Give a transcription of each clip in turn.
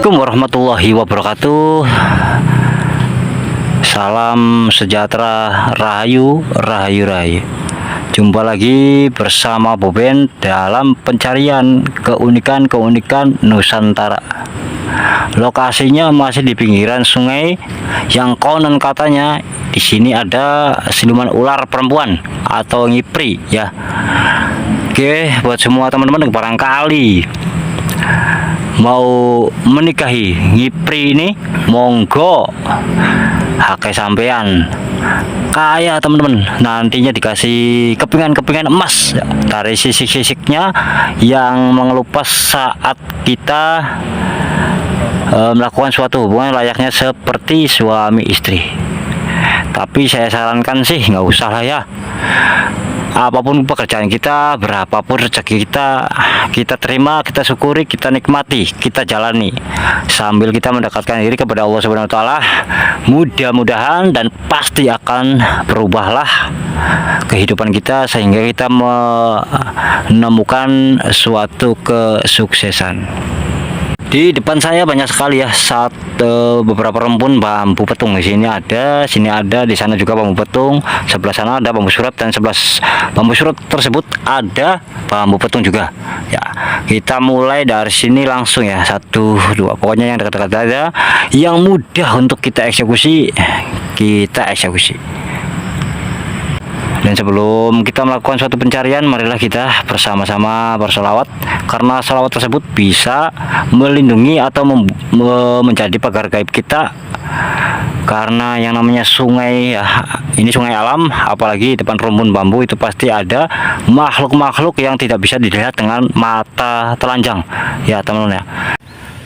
Assalamualaikum warahmatullahi wabarakatuh. Salam sejahtera, rahayu, rahayu, rahayu. Jumpa lagi bersama Boben dalam pencarian keunikan-keunikan Nusantara. Lokasinya masih di pinggiran sungai yang konon katanya di sini ada siluman ular perempuan atau ngipri ya. Oke, buat semua teman-teman yang barangkali mau menikahi ngipri ini, monggo hake sampean kaya teman-teman, nantinya dikasih kepingan-kepingan emas dari sisik-sisiknya yang mengelupas saat kita melakukan suatu hubungan layaknya seperti suami istri. Tapi saya sarankan sih nggak usah lah ya. Apapun pekerjaan kita, berapapun rezeki kita terima, kita syukuri, kita nikmati, kita jalani sambil kita mendekatkan diri kepada Allah Subhanahu wa taala. Mudah-mudahan dan pasti akan berubahlah kehidupan kita sehingga kita menemukan suatu kesuksesan. Di depan saya banyak sekali ya beberapa rumpun bambu petung. Di sini ada, di sana juga bambu petung, sebelah sana ada bambu surat, dan sebelah bambu surat tersebut ada bambu petung juga. Ya, kita mulai dari sini langsung ya, 1, 2, pokoknya yang dekat-dekat aja, yang mudah untuk kita eksekusi, kita eksekusi. Dan sebelum kita melakukan suatu pencarian, marilah kita bersama-sama berselawat, karena selawat tersebut bisa melindungi atau menjadi pagar gaib kita. Karena yang namanya sungai ya, ini sungai alam, apalagi depan rumpun bambu itu pasti ada makhluk-makhluk yang tidak bisa dilihat dengan mata telanjang ya teman-teman ya.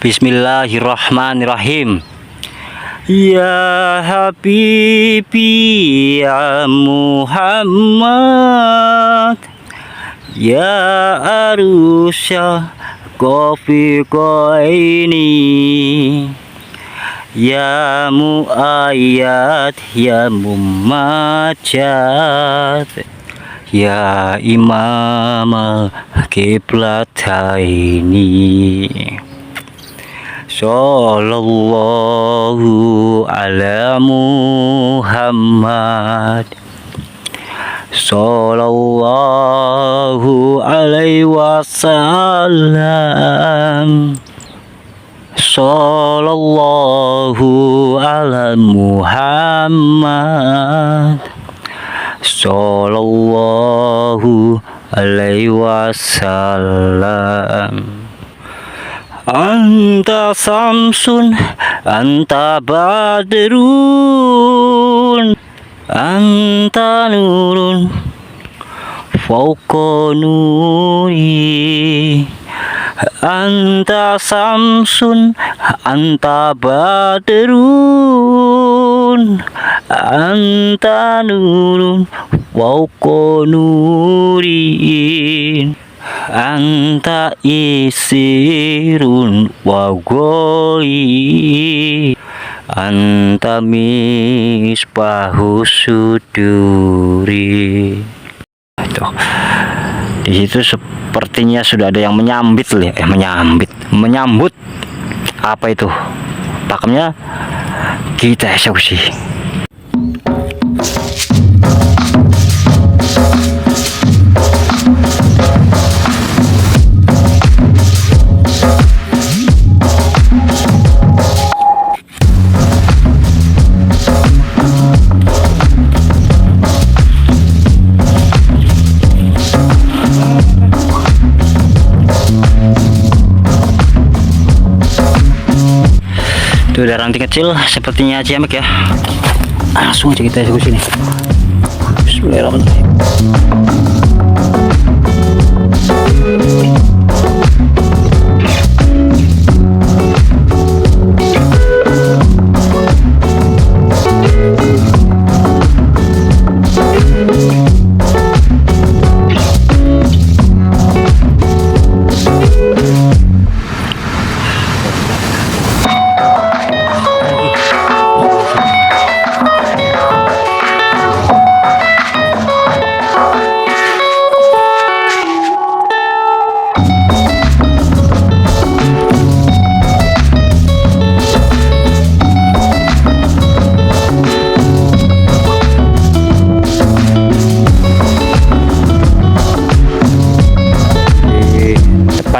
Bismillahirrahmanirrahim. Ya Habibi ya Muhammad, ya Arusya Kofi ini, ya Muayyad ya Mumajad, ya Imam Kiblataini. Sallallahu ala Muhammad, sallallahu alaihi wasallam, sallallahu ala Muhammad, sallallahu alaihi wasallam. Anta samsun, anta badrun, anta nurun, fauqa nuri. Anta samsun, anta badrun, anta nurun, fauqa nuri. Anta isirun wa ghoi, anta misbahu suduri. Tuh, di situ sepertinya sudah ada yang menyambut apa itu pakemnya, kita eksekusi. Itu ada ranting kecil sepertinya ciamek ya. Langsung aja kita eksekusi nih. Bismillahirrahmanirrahim.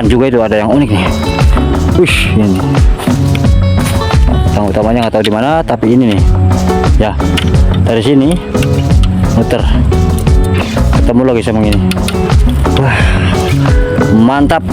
depan juga itu ada yang unik nih. Wush, ini yang utamanya nggak tahu di mana, tapi ini nih ya, dari sini muter ketemu lagi sama ini. Wah, mantap.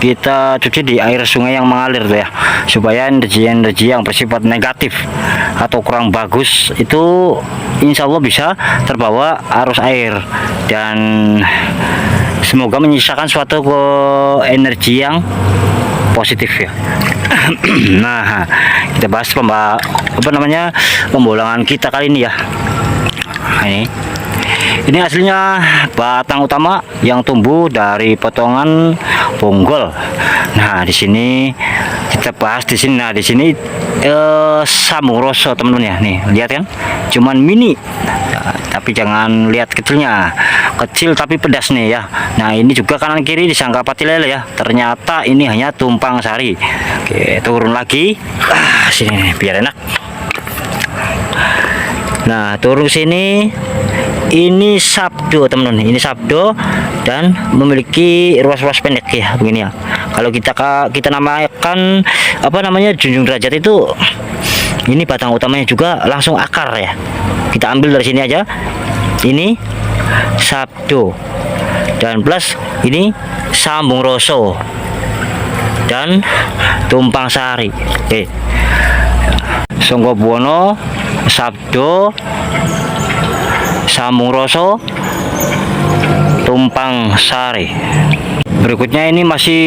Kita cuci di air sungai yang mengalir tuh ya, supaya energi-energi yang bersifat negatif atau kurang bagus itu insya Allah bisa terbawa arus air, dan semoga menyisakan suatu energi yang positif ya. Nah, kita bahas pembolangan kita kali ini ya. Ini hasilnya batang utama yang tumbuh dari potongan bonggol. Nah, di sini kita bahas di sini. Nah, di sini sambung rosok teman-teman ya. Nih, lihat kan? Cuman mini. Nah, tapi jangan lihat kecilnya. Kecil tapi pedas nih ya. Nah, ini juga kanan kiri disangka pati lele ya. Ternyata ini hanya tumpang sari. Oke, turun lagi. Sini nih, biar enak. Nah, turun sini. Ini sabdo teman-teman, ini sabdo dan memiliki ruas-ruas pendek ya, begini ya. Kalau kita namakan junjung derajat itu, ini batang utamanya juga langsung akar ya. Kita ambil dari sini aja. Ini sabdo dan plus ini sambung roso dan tumpang sari. Songgo buwono, sabdo, sambung roso, tumpang sari. Berikutnya ini masih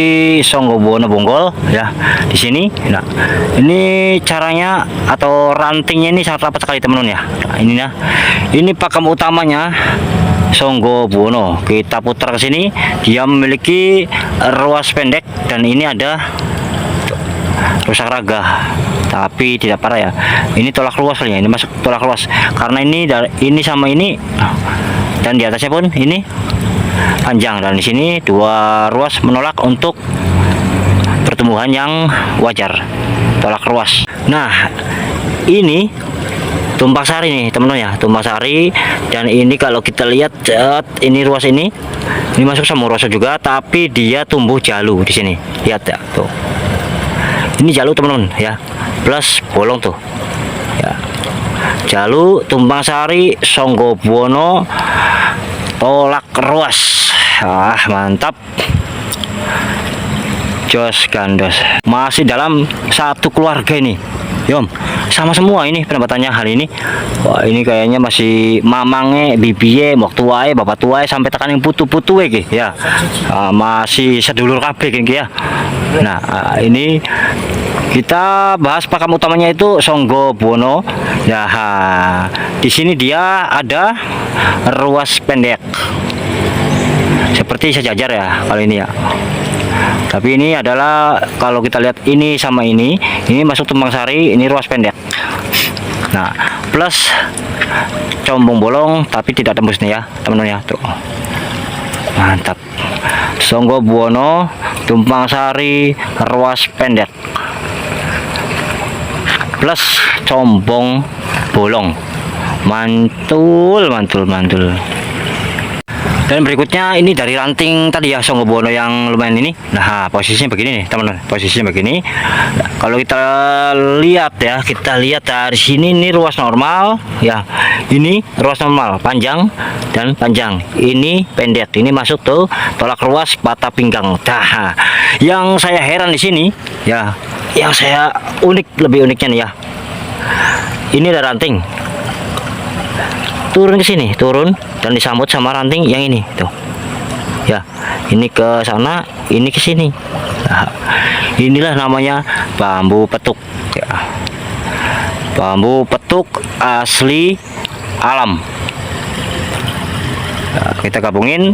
songgo buwono bonggol ya di sini. Nah, ini caranya atau rantingnya ini sangat rapat sekali teman-teman ya. Nah, ini ya. Ini pakem utamanya songgo buwono. Kita putar ke sini, dia memiliki ruas pendek dan ini ada rusak raga, tapi tidak parah ya. Ini tolak ruas ya, ini masuk tolak ruas karena ini sama ini, dan di atasnya pun ini panjang, dan di sini dua ruas menolak untuk pertumbuhan yang wajar, tolak ruas. Nah, ini tumpang sari nih teman-teman ya, tumpang sari. Dan ini kalau kita lihat ini ruas ini masuk sama roso juga, tapi dia tumbuh jalu di sini. Lihat ya tuh. Ini jalu teman-teman ya, plus bolong tuh ya. Jalu, tumpang sari, songgo buwono, tolak ruas. Mantap, jos gandos. Masih dalam satu keluarga ini Yom, sama semua ini penampatannya hari ini. Wah, ini kayaknya masih mamangnya, bibiye, mok tuae, bapak tuae sampai tekan yang putu-putu ya. Masih sedulur kabeh ya. Nah, ini kita bahas pakem utamanya itu songgo buwono. Ya, di sini dia ada ruas pendek. Seperti sejajar ya kali ini ya. Tapi ini adalah kalau kita lihat ini sama ini masuk tumpang sari, ini ruas pendek. Nah, plus combong bolong tapi tidak tembus nih ya teman-teman ya tuh. Mantap. Songgo buwono, tumpang sari, ruas pendek. Plus combong bolong. Mantul. Dan berikutnya ini dari ranting tadi ya, Songgobono yang lumayan ini. Nah, posisinya begini nih teman-teman, posisinya begini. Nah, kalau kita lihat ya, kita lihat dari sini ini ruas normal ya, ini ruas normal panjang dan panjang, ini pendek, ini masuk tuh tolak ruas patah pinggang. Nah, yang saya heran di sini ya, yang saya lebih uniknya nih ya, ini ada ranting turun ke sini, turun dan disambut sama ranting yang ini tuh ya, ini ke sana, ini ke sini. Nah, inilah namanya bambu petuk ya, bambu petuk asli alam. Nah, kita gabungin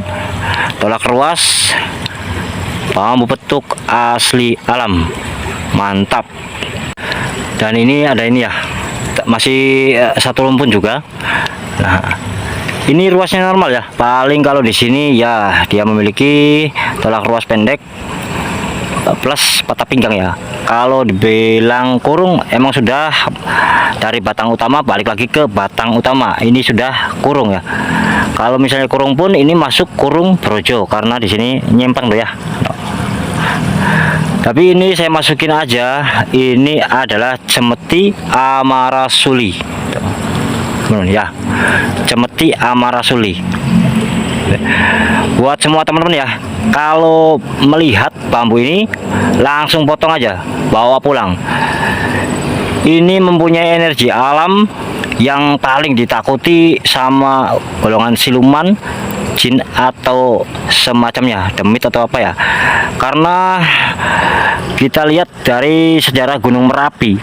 tolak ruas bambu petuk asli alam, mantap. Dan ini ada ini ya, masih satu rumpun juga. Nah, ini ruasnya normal ya. Paling kalau di sini ya dia memiliki tolak ruas pendek plus patah pinggang ya. Kalau dibilang kurung, emang sudah dari batang utama balik lagi ke batang utama. Ini sudah kurung ya. Kalau misalnya kurung pun ini masuk kurung brojo karena di sini nyempang tuh ya. Tapi ini saya masukin aja. Ini adalah cemeti amarasuli. Ya, cemeti amarasuli. Buat semua teman-teman ya, kalau melihat bambu ini langsung potong aja, bawa pulang. Ini mempunyai energi alam yang paling ditakuti sama golongan siluman, jin atau semacamnya, demit atau apa ya. Karena kita lihat dari sejarah Gunung Merapi,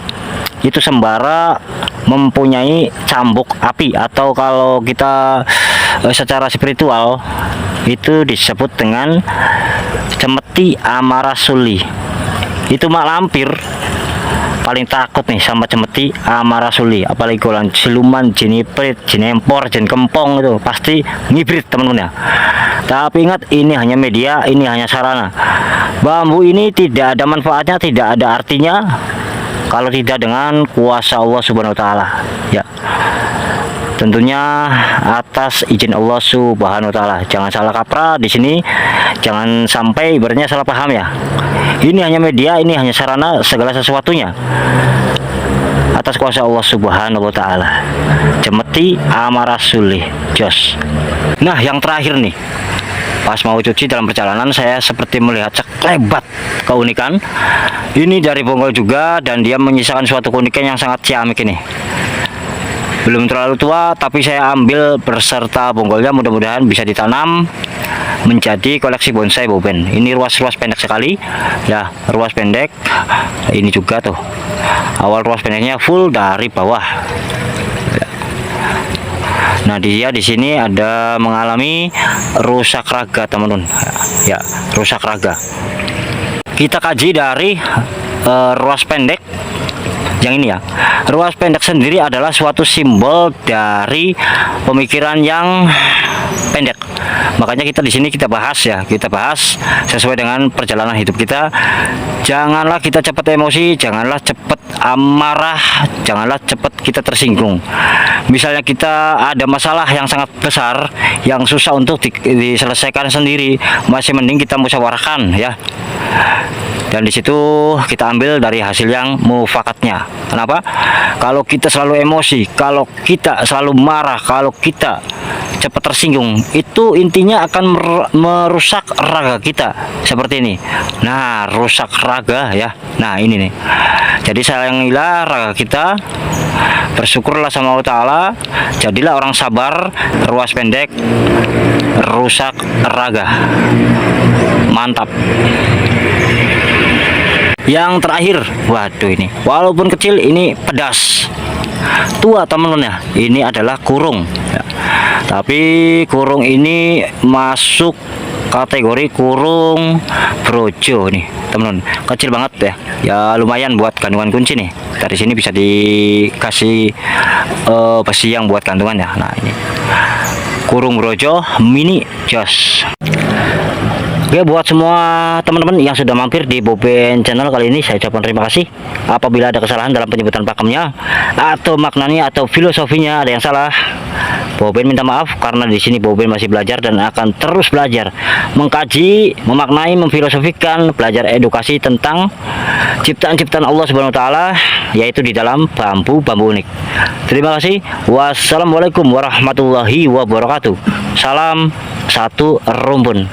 itu Sembara mempunyai cambuk api, atau kalau kita secara spiritual itu disebut dengan cemeti amarasuli. Itu mak lampir paling takut nih sama cemeti amarasuli, apalagi golongan siluman, jin iprit, jin empor, jin kempong, itu pasti ngibrit teman-teman ya. Tapi ingat, ini hanya media, ini hanya sarana. Bambu ini tidak ada manfaatnya, tidak ada artinya kalau tidak dengan kuasa Allah Subhanahu wa taala ya. Tentunya atas izin Allah Subhanahu wa taala. Jangan salah kaprah di sini, jangan sampai ibaratnya salah paham ya. Ini hanya media, ini hanya sarana, segala sesuatunya atas kuasa Allah Subhanahu wa taala. Cemeti amarasuli jos. Nah, yang terakhir nih, pas mau cuci dalam perjalanan saya seperti melihat sekelebat keunikan. Ini dari bonggol juga, dan dia menyisakan suatu keunikan yang sangat ciamik ini. Belum terlalu tua, tapi saya ambil berserta bonggolnya, mudah-mudahan bisa ditanam menjadi koleksi bonsai boben. Ini ruas-ruas pendek sekali ya, ruas pendek. Ini juga tuh awal ruas pendeknya full dari bawah. Nah, dia di sini ada mengalami rusak raga teman-teman ya, rusak raga. Kita kaji dari ruas pendek yang ini ya. Ruas pendek sendiri adalah suatu simbol dari pemikiran yang pendek. Makanya kita di sini kita bahas ya, kita bahas sesuai dengan perjalanan hidup kita. Janganlah kita cepat emosi, janganlah cepat amarah, janganlah cepat kita tersinggung. Misalnya kita ada masalah yang sangat besar, yang susah untuk diselesaikan sendiri, masih mending kita musyawarahkan ya. Dan disitu kita ambil dari hasil yang mufakatnya. Kenapa? Kalau kita selalu emosi, kalau kita selalu marah, kalau kita cepat tersinggung, itu intinya akan merusak raga kita seperti ini. Nah, rusak raga ya. Nah, ini nih. Jadi sayangilah raga kita, bersyukurlah sama Allah Ta'ala, jadilah orang sabar. Ruas pendek, rusak raga. Mantap. Yang terakhir, waduh, ini walaupun kecil ini pedas, tua teman-teman ya. Ini adalah kurung ya. Tapi kurung ini masuk kategori kurung brojo nih teman-teman, kecil banget ya. Ya lumayan buat gantungan kunci nih. Dari sini bisa dikasih besi yang buat gantungan ya. Nah, ini kurung brojo mini jos. Oke, buat semua teman-teman yang sudah mampir di Boben channel kali ini, saya ucapkan terima kasih. Apabila ada kesalahan dalam penyebutan pakemnya atau maknanya atau filosofinya ada yang salah, Boben minta maaf karena di sini Boben masih belajar dan akan terus belajar, mengkaji, memaknai, memfilosofikan, belajar edukasi tentang ciptaan-ciptaan Allah Subhanahu wa taala, yaitu di dalam bambu-bambu unik. Terima kasih. Wassalamualaikum warahmatullahi wabarakatuh. Salam satu rumpun.